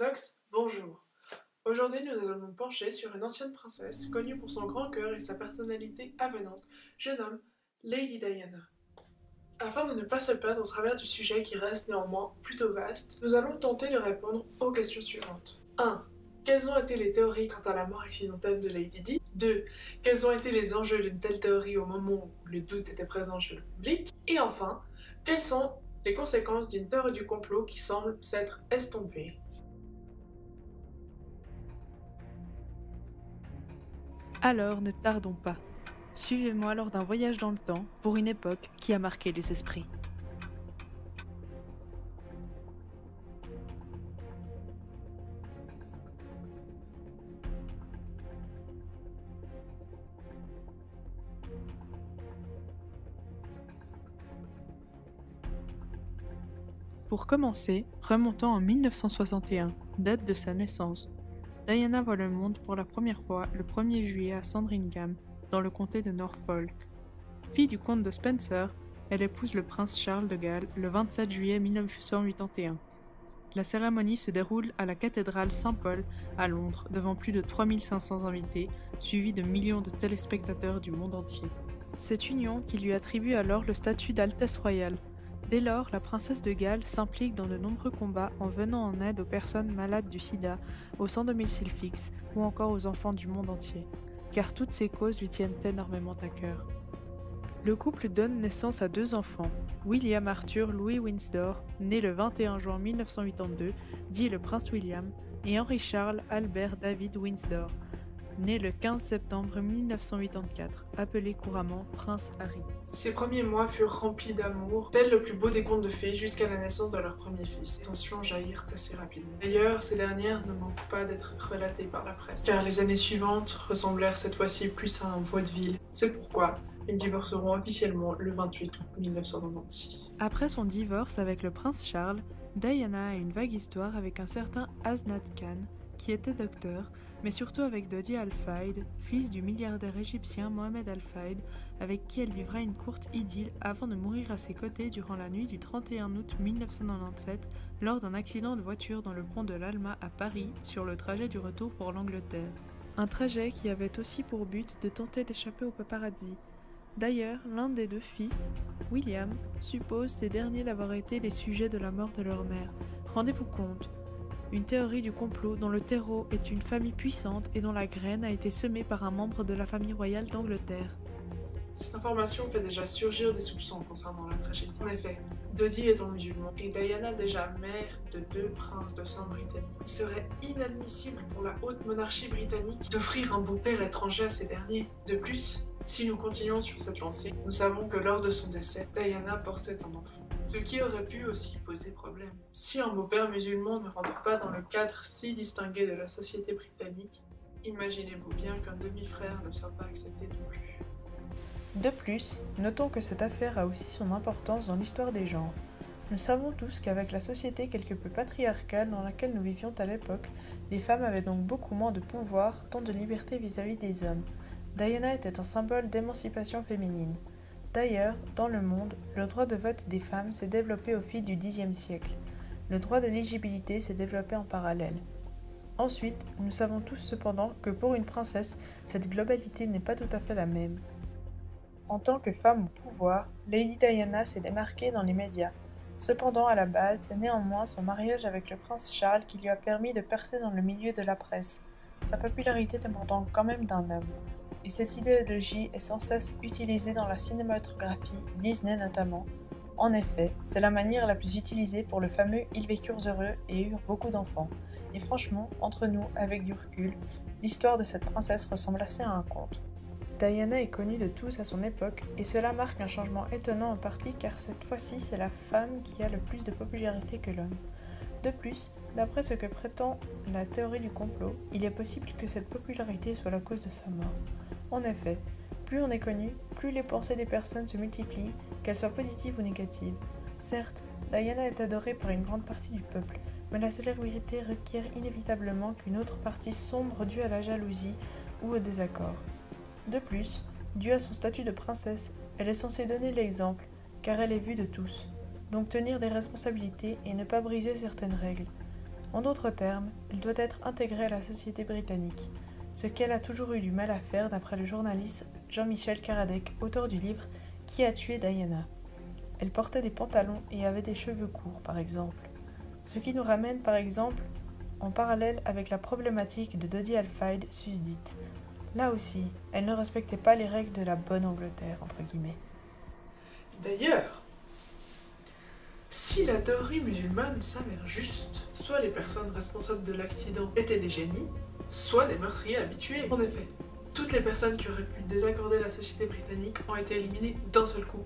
Fox, bonjour. Aujourd'hui, nous allons nous pencher sur une ancienne princesse connue pour son grand cœur et sa personnalité avenante. Je nomme Lady Diana. Afin de ne pas se perdre au travers du sujet qui reste néanmoins plutôt vaste, nous allons tenter de répondre aux questions suivantes. 1. Quelles ont été les théories quant à la mort accidentelle de Lady Di? 2. Quels ont été les enjeux d'une telle théorie au moment où le doute était présent chez le public? Et enfin, quelles sont les conséquences d'une théorie du complot qui semble s'être estompée? Alors ne tardons pas. Suivez-moi lors d'un voyage dans le temps pour une époque qui a marqué les esprits. Pour commencer, remontons en 1961, date de sa naissance. Diana voit le monde pour la première fois le 1er juillet à Sandringham, dans le comté de Norfolk. Fille du comte de Spencer, elle épouse le prince Charles de Galles le 27 juillet 1981. La cérémonie se déroule à la cathédrale Saint-Paul à Londres devant plus de 3500 invités, suivis de millions de téléspectateurs du monde entier. Cette union qui lui attribue alors le statut d'Altesse royale. Dès lors, la princesse de Galles s'implique dans de nombreux combats en venant en aide aux personnes malades du sida, aux sans domicile fixe ou encore aux enfants du monde entier, car toutes ces causes lui tiennent énormément à cœur. Le couple donne naissance à 2 enfants, William Arthur Louis Windsor, né le 21 juin 1982, dit le prince William, et Henry Charles Albert David Windsor, né le 15 septembre 1984, appelé couramment prince Harry. Ces premiers mois furent remplis d'amour, tel le plus beau des contes de fées jusqu'à la naissance de leur premier fils. Les tensions jaillirent assez rapidement. D'ailleurs, ces dernières ne manquent pas d'être relatées par la presse, car les années suivantes ressemblèrent cette fois-ci plus à un vaudeville. C'est pourquoi ils divorceront officiellement le 28 août 1996. Après son divorce avec le prince Charles, Diana a une vague histoire avec un certain Asnad Khan, qui était docteur, mais surtout avec Dodi Al-Fayed, fils du milliardaire égyptien Mohamed Al-Fayed, avec qui elle vivra une courte idylle avant de mourir à ses côtés durant la nuit du 31 août 1997 lors d'un accident de voiture dans le pont de l'Alma à Paris sur le trajet du retour pour l'Angleterre. Un trajet qui avait aussi pour but de tenter d'échapper aux paparazzi. D'ailleurs, l'un des 2 fils, William, suppose ces derniers d'avoir été les sujets de la mort de leur mère. Rendez-vous compte, une théorie du complot dont le terreau est une famille puissante et dont la graine a été semée par un membre de la famille royale d'Angleterre. Cette information fait déjà surgir des soupçons concernant la tragédie. En effet, Dodi étant musulman et Diana déjà mère de 2 princes de sang britanniques, il serait inadmissible pour la haute monarchie britannique d'offrir un beau-père étranger à ces derniers. De plus, si nous continuons sur cette lancée, nous savons que lors de son décès, Diana portait un enfant. Ce qui aurait pu aussi poser problème. Si un beau-père musulman ne rentre pas dans le cadre si distingué de la société britannique, imaginez-vous bien qu'un demi-frère ne soit pas accepté non plus. De plus, notons que cette affaire a aussi son importance dans l'histoire des genres. Nous savons tous qu'avec la société quelque peu patriarcale dans laquelle nous vivions à l'époque, les femmes avaient donc beaucoup moins de pouvoir, tant de liberté vis-à-vis des hommes. Diana était un symbole d'émancipation féminine. D'ailleurs, dans le monde, le droit de vote des femmes s'est développé au fil du Xe siècle. Le droit d'éligibilité s'est développé en parallèle. Ensuite, nous savons tous cependant que pour une princesse, cette globalité n'est pas tout à fait la même. En tant que femme au pouvoir, Lady Diana s'est démarquée dans les médias. Cependant, à la base, c'est néanmoins son mariage avec le prince Charles qui lui a permis de percer dans le milieu de la presse. Sa popularité dépendant quand même d'un homme. Et cette idéologie est sans cesse utilisée dans la cinématographie, Disney notamment. En effet, c'est la manière la plus utilisée pour le fameux « Ils vécurent heureux et eurent beaucoup d'enfants ». Et franchement, entre nous, avec du recul, l'histoire de cette princesse ressemble assez à un conte. Diana est connue de tous à son époque, et cela marque un changement étonnant en partie car cette fois-ci c'est la femme qui a le plus de popularité que l'homme. De plus, d'après ce que prétend la théorie du complot, il est possible que cette popularité soit la cause de sa mort. En effet, plus on est connu, plus les pensées des personnes se multiplient, qu'elles soient positives ou négatives. Certes, Diana est adorée par une grande partie du peuple, mais la célébrité requiert inévitablement qu'une autre partie sombre due à la jalousie ou au désaccord. De plus, due à son statut de princesse, elle est censée donner l'exemple, car elle est vue de tous, donc tenir des responsabilités et ne pas briser certaines règles. En d'autres termes, elle doit être intégrée à la société britannique, ce qu'elle a toujours eu du mal à faire d'après le journaliste Jean-Michel Karadec, auteur du livre « Qui a tué Diana ?». Elle portait des pantalons et avait des cheveux courts, par exemple. Ce qui nous ramène, par exemple, en parallèle avec la problématique de Dodi Al-Fayed susdite. Là aussi, elle ne respectait pas les règles de la bonne Angleterre, entre guillemets. D'ailleurs, si la théorie musulmane s'avère juste, soit les personnes responsables de l'accident étaient des génies, soit des meurtriers habitués. En effet, toutes les personnes qui auraient pu désaccorder la société britannique ont été éliminées d'un seul coup,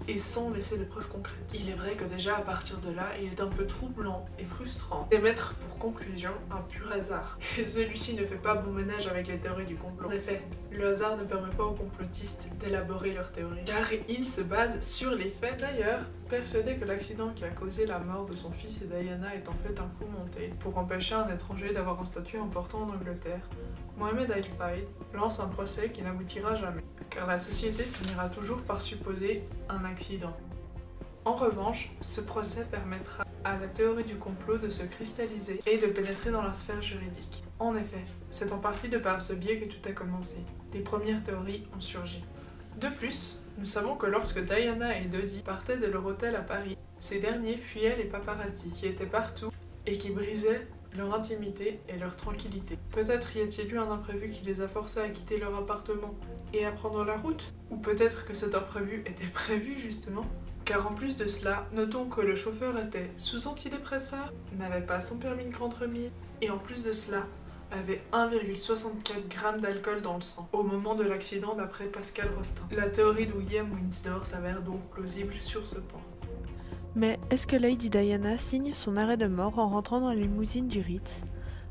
et sans laisser de preuves concrètes. Il est vrai que déjà à partir de là, il est un peu troublant et frustrant d'émettre pour conclusion un pur hasard. Et celui-ci ne fait pas bon ménage avec les théories du complot. En effet, le hasard ne permet pas aux complotistes d'élaborer leurs théories, car ils se basent sur les faits. D'ailleurs, persuadé que l'accident qui a causé la mort de son fils et Diana est en fait un coup monté pour empêcher un étranger d'avoir un statut important en Angleterre, Mohamed Al-Fayed lance un procès qui n'aboutira jamais, car la société finira toujours par supposer un accident. En revanche, ce procès permettra à la théorie du complot de se cristalliser et de pénétrer dans la sphère juridique. En effet, c'est en partie de par ce biais que tout a commencé. Les premières théories ont surgi. De plus, nous savons que lorsque Diana et Dodi partaient de leur hôtel à Paris, ces derniers fuyaient les paparazzi qui étaient partout et qui brisaient leur intimité et leur tranquillité. Peut-être y a-t-il eu un imprévu qui les a forcés à quitter leur appartement et à prendre la route? Ou peut-être que cet imprévu était prévu justement? Car en plus de cela, notons que le chauffeur était sous antidépresseur, n'avait pas son permis de grande remise, et en plus de cela, avait 1,64 g d'alcool dans le sang, au moment de l'accident d'après Pascal Rostin. La théorie de William Windsor s'avère donc plausible sur ce point. Mais est-ce que Lady Diana signe son arrêt de mort en rentrant dans la limousine du Ritz?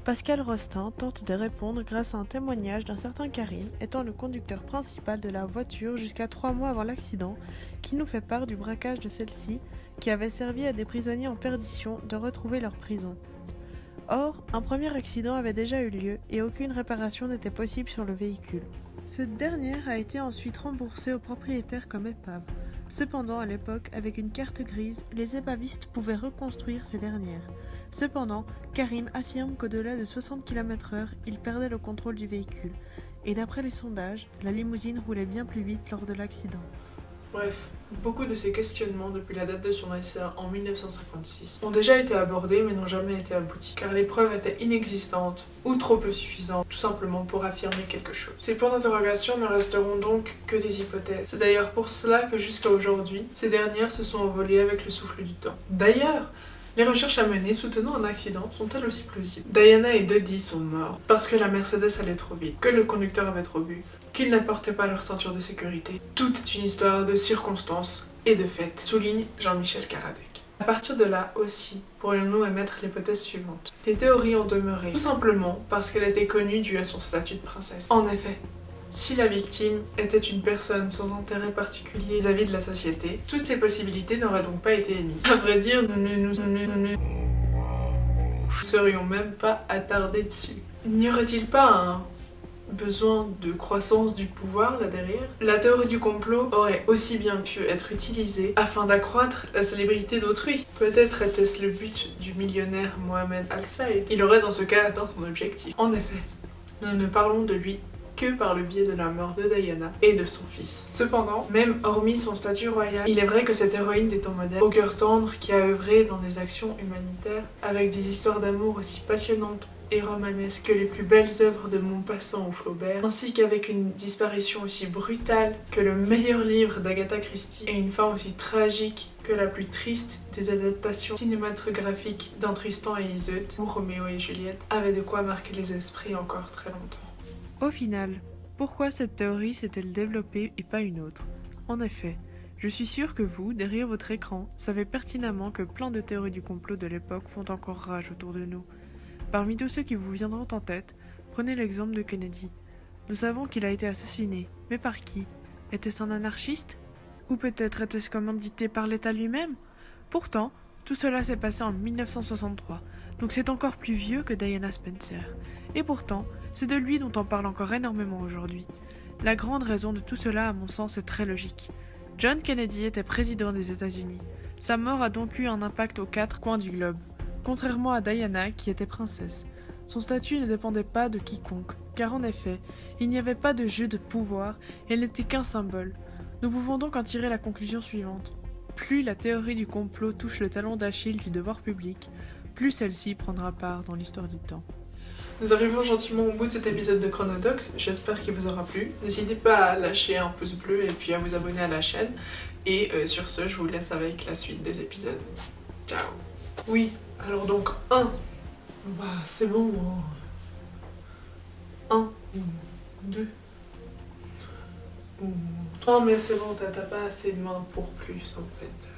Pascal Rostin tente de répondre grâce à un témoignage d'un certain Karim, étant le conducteur principal de la voiture jusqu'à 3 mois avant l'accident, qui nous fait part du braquage de celle-ci, qui avait servi à des prisonniers en perdition de retrouver leur prison. Or, un premier accident avait déjà eu lieu et aucune réparation n'était possible sur le véhicule. Cette dernière a été ensuite remboursée au propriétaire comme épave. Cependant, à l'époque, avec une carte grise, les épavistes pouvaient reconstruire ces dernières. Cependant, Karim affirme qu'au-delà de 60 km/h, il perdait le contrôle du véhicule. Et d'après les sondages, la limousine roulait bien plus vite lors de l'accident. Bref, beaucoup de ces questionnements depuis la date de son essai en 1956 ont déjà été abordés mais n'ont jamais été aboutis, car les preuves étaient inexistantes ou trop peu suffisantes, tout simplement pour affirmer quelque chose. Ces points d'interrogation ne resteront donc que des hypothèses. C'est d'ailleurs pour cela que jusqu'à aujourd'hui, ces dernières se sont envolées avec le souffle du temps. D'ailleurs, les recherches à mener soutenant un accident sont elles aussi plausibles. Diana et Dodi sont morts parce que la Mercedes allait trop vite, que le conducteur avait trop bu, qu'ils ne portaient pas leur ceinture de sécurité. Tout est une histoire de circonstances et de faits, souligne Jean-Michel Karadec. À partir de là aussi, pourrions-nous émettre l'hypothèse suivante. Les théories ont demeuré, tout simplement parce qu'elle était connue dû à son statut de princesse. En effet, si la victime était une personne sans intérêt particulier vis-à-vis de la société, toutes ces possibilités n'auraient donc pas été émises. À vrai dire, nous ne serions même pas attardés dessus. N'y aurait-il pas un besoin de croissance du pouvoir là derrière? La théorie du complot aurait aussi bien pu être utilisée afin d'accroître la célébrité d'autrui. Peut-être était-ce le but du millionnaire Mohamed Al-Fayed. Il aurait dans ce cas atteint son objectif. En effet, nous ne parlons de lui que par le biais de la mort de Diana et de son fils. Cependant, même hormis son statut royal, il est vrai que cette héroïne des temps modernes, au cœur tendre, qui a œuvré dans des actions humanitaires, avec des histoires d'amour aussi passionnantes et romanesques que les plus belles œuvres de Maupassant ou Flaubert, ainsi qu'avec une disparition aussi brutale que le meilleur livre d'Agatha Christie et une fin aussi tragique que la plus triste des adaptations cinématographiques d'un Tristan et Iseult ou Roméo et Juliette, avait de quoi marquer les esprits encore très longtemps. Au final, pourquoi cette théorie s'est-elle développée et pas une autre? En effet, je suis sûre que vous, derrière votre écran, savez pertinemment que plein de théories du complot de l'époque font encore rage autour de nous. Parmi tous ceux qui vous viendront en tête, prenez l'exemple de Kennedy. Nous savons qu'il a été assassiné, mais par qui? Était-ce un anarchiste? Ou peut-être était-ce commandité par l'État lui-même? Pourtant, tout cela s'est passé en 1963, donc c'est encore plus vieux que Diana Spencer. Et pourtant, c'est de lui dont on parle encore énormément aujourd'hui. La grande raison de tout cela, à mon sens, est très logique. John Kennedy était président des États-Unis. Sa mort a donc eu un impact aux 4 coins du globe. contrairement à Diana qui était princesse. Son statut ne dépendait pas de quiconque, car en effet, il n'y avait pas de jeu de pouvoir et elle n'était qu'un symbole. Nous pouvons donc en tirer la conclusion suivante. Plus la théorie du complot touche le talon d'Achille du devoir public, plus celle-ci prendra part dans l'histoire du temps. Nous arrivons gentiment au bout de cet épisode de Chronodox, j'espère qu'il vous aura plu. N'hésitez pas à lâcher un pouce bleu et puis à vous abonner à la chaîne. Et sur ce, je vous laisse avec la suite des épisodes. Ciao. Oui, alors donc 1. Bah c'est bon. 1, 2. Oh mais c'est bon, t'as pas assez de mains pour plus en fait.